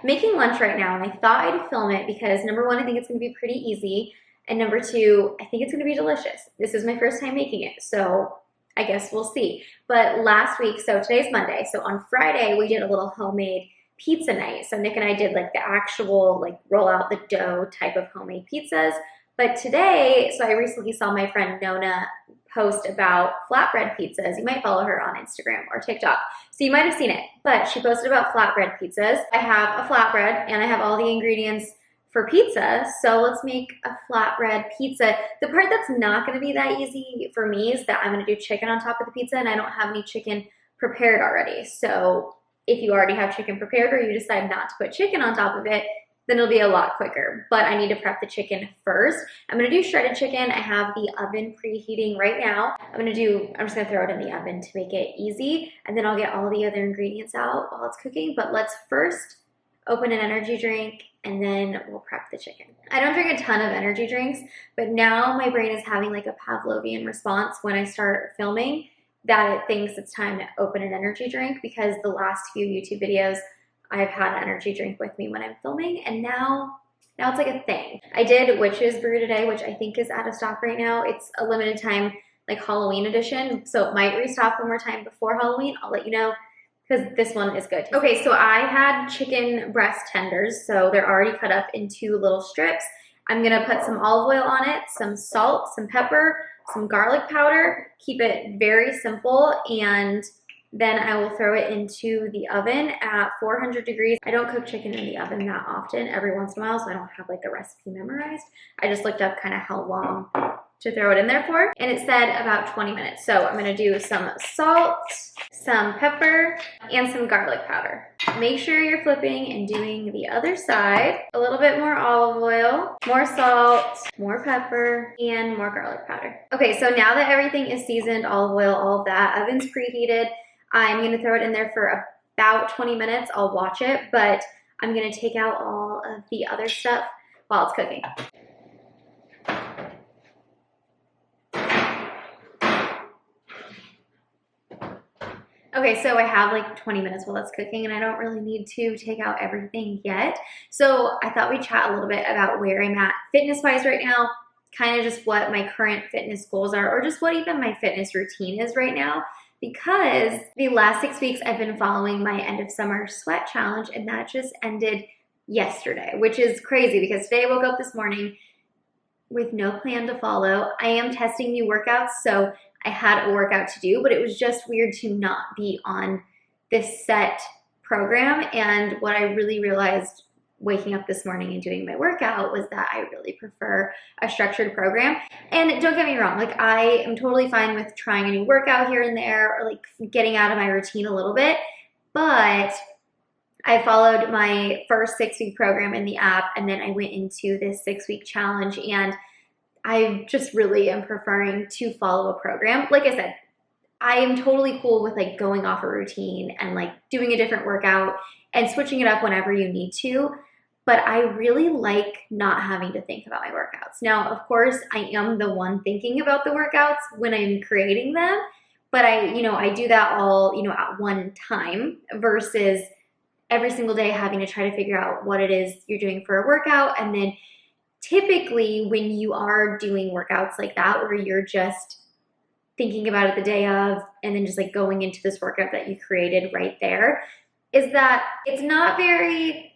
making lunch right now, and I thought I'd film it because number one, I think it's gonna be pretty easy, and number two, I think it's gonna be delicious. This is my first time making it, so I guess we'll see. But last week, so today's Monday, so on Friday, we did a little homemade pizza night. So Nick and I did like the actual like roll out the dough type of homemade pizzas. But today, so I recently saw my friend Nona post about flatbread pizzas. You might follow her on Instagram or TikTok, so you might have seen it. But she posted about flatbread pizzas. I have a flatbread and I have all the ingredients for pizza, so let's make a flatbread pizza. The part that's not gonna be that easy for me is that I'm gonna do chicken on top of the pizza and I don't have any chicken prepared already. So if you already have chicken prepared or you decide not to put chicken on top of it, then it'll be a lot quicker. But I need to prep the chicken first. I'm gonna do shredded chicken. I have the oven preheating right now. I'm just gonna throw it in the oven to make it easy, and then I'll get all the other ingredients out while it's cooking. But let's first open an energy drink and then we'll prep the chicken. I don't drink a ton of energy drinks, but now my brain is having like a Pavlovian response when I start filming that it thinks it's time to open an energy drink, because the last few YouTube videos I've had an energy drink with me when I'm filming, and now it's like a thing. I did Witch's Brew today, which I think is out of stock right now. It's a limited time, like Halloween edition, so it might restock one more time before Halloween. I'll let you know, because this one is good. Okay, so I had chicken breast tenders, so they're already cut up into little strips. I'm gonna put some olive oil on it, some salt, some pepper, some garlic powder, keep it very simple, and then I will throw it into the oven at 400 degrees. I don't cook chicken in the oven that often, every once in a while, so I don't have like the recipe memorized. I just looked up kind of how long to throw it in there for, and it said about 20 minutes. So I'm gonna do some salt, some pepper, and some garlic powder. Make sure you're flipping and doing the other side. A little bit more olive oil, more salt, more pepper, and more garlic powder. Okay, so now that everything is seasoned, olive oil, all of that, oven's preheated, I'm gonna throw it in there for about 20 minutes. I'll watch it, but I'm gonna take out all of the other stuff while it's cooking. Okay, so I have like 20 minutes while it's cooking, and I don't really need to take out everything yet. So I thought we'd chat a little bit about where I'm at fitness-wise right now, kind of just what my current fitness goals are, or just what even my fitness routine is right now. Because the last 6 weeks I've been following my end of summer sweat challenge, and that just ended yesterday, which is crazy because today I woke up this morning with no plan to follow. I am testing new workouts, so I had a workout to do, but it was just weird to not be on this set program. And what I really realized waking up this morning and doing my workout was that I really prefer a structured program. And don't get me wrong, like I am totally fine with trying a new workout here and there, or like getting out of my routine a little bit, but I followed my first 6-week program in the app, and then I went into this 6-week challenge, and I just really am preferring to follow a program. Like I said, I am totally cool with like going off a routine and like doing a different workout and switching it up whenever you need to. But I really like not having to think about my workouts. Now, of course, I am the one thinking about the workouts when I'm creating them, but I do that all, at one time versus every single day having to try to figure out what it is you're doing for a workout. And then typically when you are doing workouts like that, where you're just thinking about it the day of and then just like going into this workout that you created right there, is that it's not very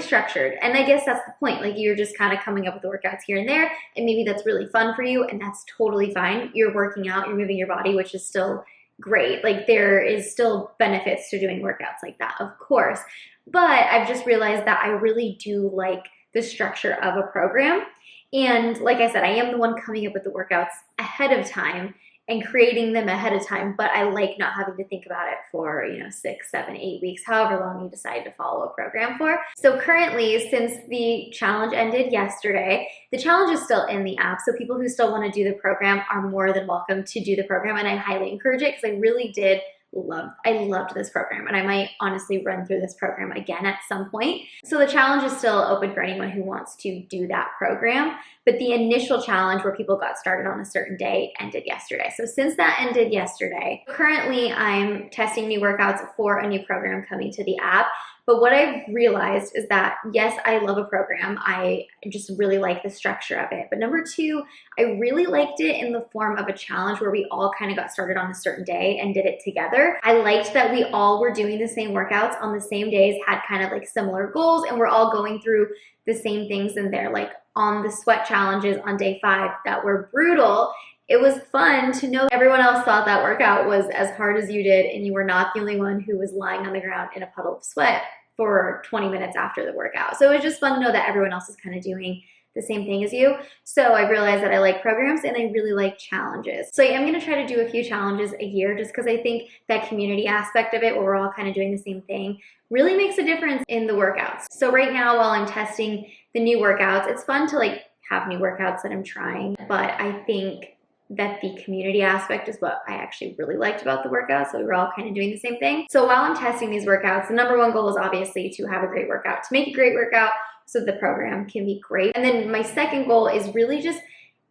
structured. And I guess that's the point. Like you're just kind of coming up with the workouts here and there, and maybe that's really fun for you, and that's totally fine. You're working out, you're moving your body, which is still great. Like there is still benefits to doing workouts like that, of course. But I've just realized that I really do like the structure of a program. And like I said, I am the one coming up with the workouts ahead of time and creating them ahead of time, but I like not having to think about it for 6, 7, 8 weeks, however long you decide to follow a program for. So currently, since the challenge ended yesterday, the challenge is still in the app, so people who still want to do the program are more than welcome to do the program, and I highly encourage it because I really did loved this program, and I might honestly run through this program again at some point. So the challenge is still open for anyone who wants to do that program, but the initial challenge where people got started on a certain day ended yesterday. So since that ended yesterday, currently I'm testing new workouts for a new program coming to the app, But what I've realized is that, yes, I love a program. I just really like the structure of it. But number two, I really liked it in the form of a challenge where we all kind of got started on a certain day and did it together. I liked that we all were doing the same workouts on the same days, had kind of like similar goals, and we're all going through the same things in there. Like on the sweat challenges on day 5 that were brutal, it was fun to know everyone else thought that workout was as hard as you did, and you were not the only one who was lying on the ground in a puddle of sweat for 20 minutes after the workout. So it was just fun to know that everyone else is kind of doing the same thing as you. So I realized that I like programs and I really like challenges. So I am gonna try to do a few challenges a year just because I think that community aspect of it, where we're all kind of doing the same thing, really makes a difference in the workouts. So right now, while I'm testing the new workouts, it's fun to like have new workouts that I'm trying, but I think that the community aspect is what I actually really liked about the workout. So we were all kind of doing the same thing. So while I'm testing these workouts, the number one goal is obviously to have a great workout, to make a great workout so the program can be great. And then my second goal is really just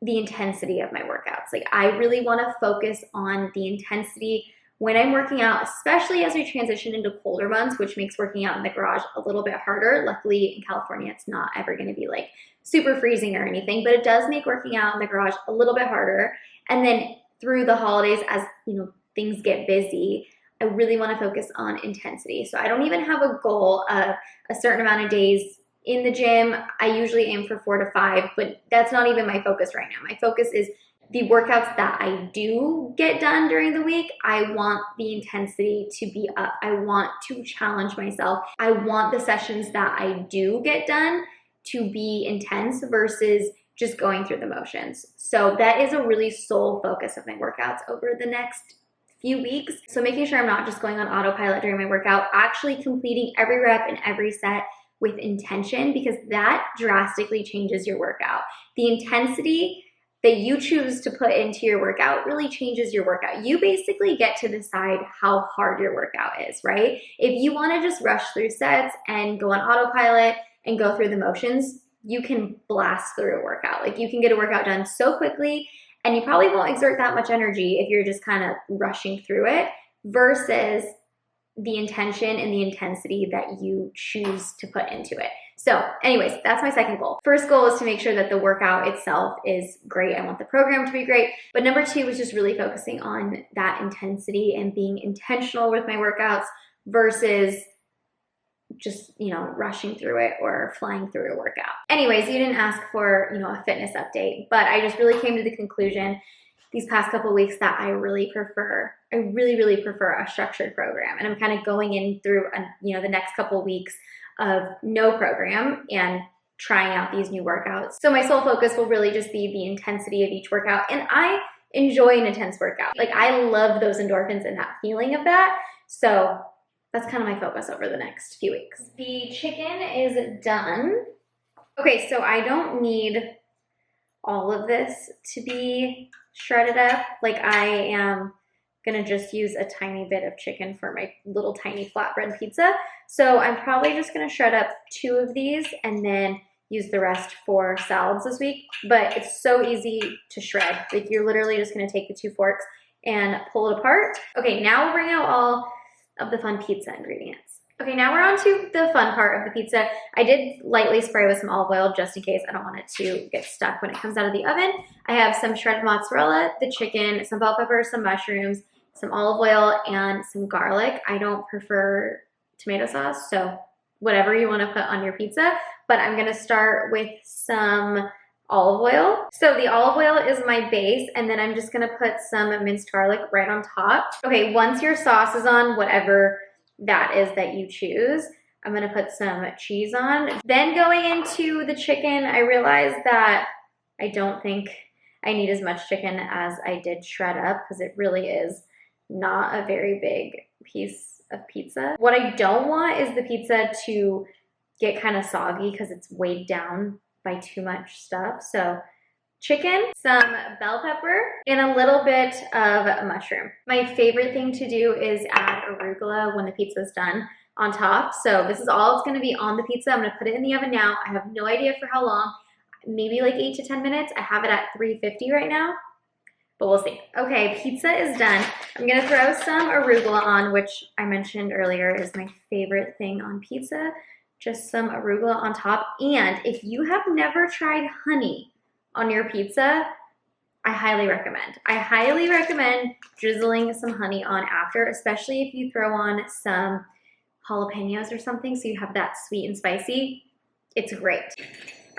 the intensity of my workouts. Like I really want to focus on the intensity when I'm working out, especially as we transition into colder months, which makes working out in the garage a little bit harder. Luckily in California, it's not ever going to be like super freezing or anything, but it does make working out in the garage a little bit harder. And then through the holidays, as you know, things get busy, I really want to focus on intensity. So I don't even have a goal of a certain amount of days in the gym. I usually aim for 4 to 5, but that's not even my focus right now. My focus is the workouts that I do get done during the week. I want the intensity to be up. I want to challenge myself. I want the sessions that I do get done to be intense versus just going through the motions. So that is a really sole focus of my workouts over the next few weeks. So making sure I'm not just going on autopilot during my workout, actually completing every rep and every set with intention, because that drastically changes your workout. The intensity that you choose to put into your workout really changes your workout. You basically get to decide how hard your workout is, right? If you want to just rush through sets and go on autopilot and go through the motions, you can blast through a workout. Like you can get a workout done so quickly and you probably won't exert that much energy if you're just kind of rushing through it, versus the intention and the intensity that you choose to put into it. So anyways, that's my second goal. First goal is to make sure that the workout itself is great. I want the program to be great. But number 2 is just really focusing on that intensity and being intentional with my workouts versus just, you know, rushing through it or flying through a workout. Anyways, you didn't ask for, you know, a fitness update, but I just really came to the conclusion these past couple of weeks that I really prefer a structured program. And I'm kind of going in through, you know, the next couple of weeks of no program and trying out these new workouts. So my sole focus will really just be the intensity of each workout. And I enjoy an intense workout. Like I love those endorphins and that feeling of that. So that's kind of my focus over the next few weeks. The chicken is done. Okay, so I don't need all of this to be shredded up. Like I am gonna just use a tiny bit of chicken for my little tiny flatbread pizza. So I'm probably just gonna shred up 2 of these and then use the rest for salads this week. But it's so easy to shred. Like you're literally just gonna take the 2 forks and pull it apart. Okay, now we'll bring out all of the fun pizza ingredients. Okay, now we're on to the fun part of the pizza. I did lightly spray with some olive oil just in case. I don't want it to get stuck when it comes out of the oven. I have some shredded mozzarella, the chicken, some bell peppers, some mushrooms, some olive oil, and some garlic. I don't prefer tomato sauce, so whatever you want to put on your pizza. But I'm gonna start with some olive oil. So the olive oil is my base, and then I'm just gonna put some minced garlic right on top. Okay, once your sauce is on, whatever that is that you choose, I'm gonna put some cheese on. Then going into the chicken, I realized that I don't think I need as much chicken as I did shred up, because it really is not a very big piece of pizza. What I don't want is the pizza to get kind of soggy because it's weighed down by too much stuff. So chicken, some bell pepper, and a little bit of mushroom. My favorite thing to do is add arugula when the pizza is done on top. So this is all it's gonna be on the pizza. I'm gonna put it in the oven now. I have no idea for how long, maybe like 8 to 10 minutes. I have it at 350 right now. but we'll see. Okay, pizza is done. I'm gonna throw some arugula on, which I mentioned earlier is my favorite thing on pizza. Just some arugula on top. And if you have never tried honey on your pizza, I highly recommend. I highly recommend drizzling some honey on after, especially if you throw on some jalapenos or something so you have that sweet and spicy. It's great.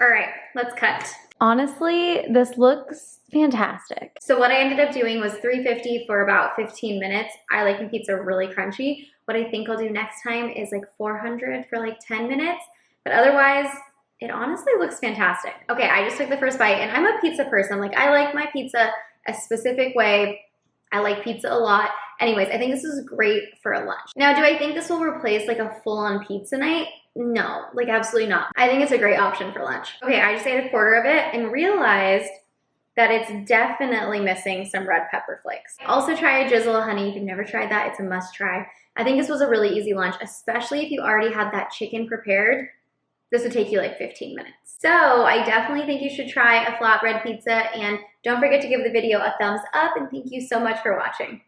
All right, let's cut. Honestly, this looks fantastic. So what I ended up doing was 350 for about 15 minutes. I like my pizza really crunchy. What I think I'll do next time is like 400 for like 10 minutes, but otherwise, it honestly looks fantastic. Okay, I just took the first bite, and I'm a pizza person. Like, I like my pizza a specific way. I like pizza a lot. Anyways, I think this is great for a lunch. Now, do I think this will replace like a full-on pizza night? No, like absolutely not. I think it's a great option for lunch. Okay, I just ate a quarter of it and realized that it's definitely missing some red pepper flakes. Also try a drizzle of honey. If you've never tried that, it's a must try. I think this was a really easy lunch, especially if you already had that chicken prepared. This would take you like 15 minutes. So I definitely think you should try a flatbread pizza, and don't forget to give the video a thumbs up, and thank you so much for watching.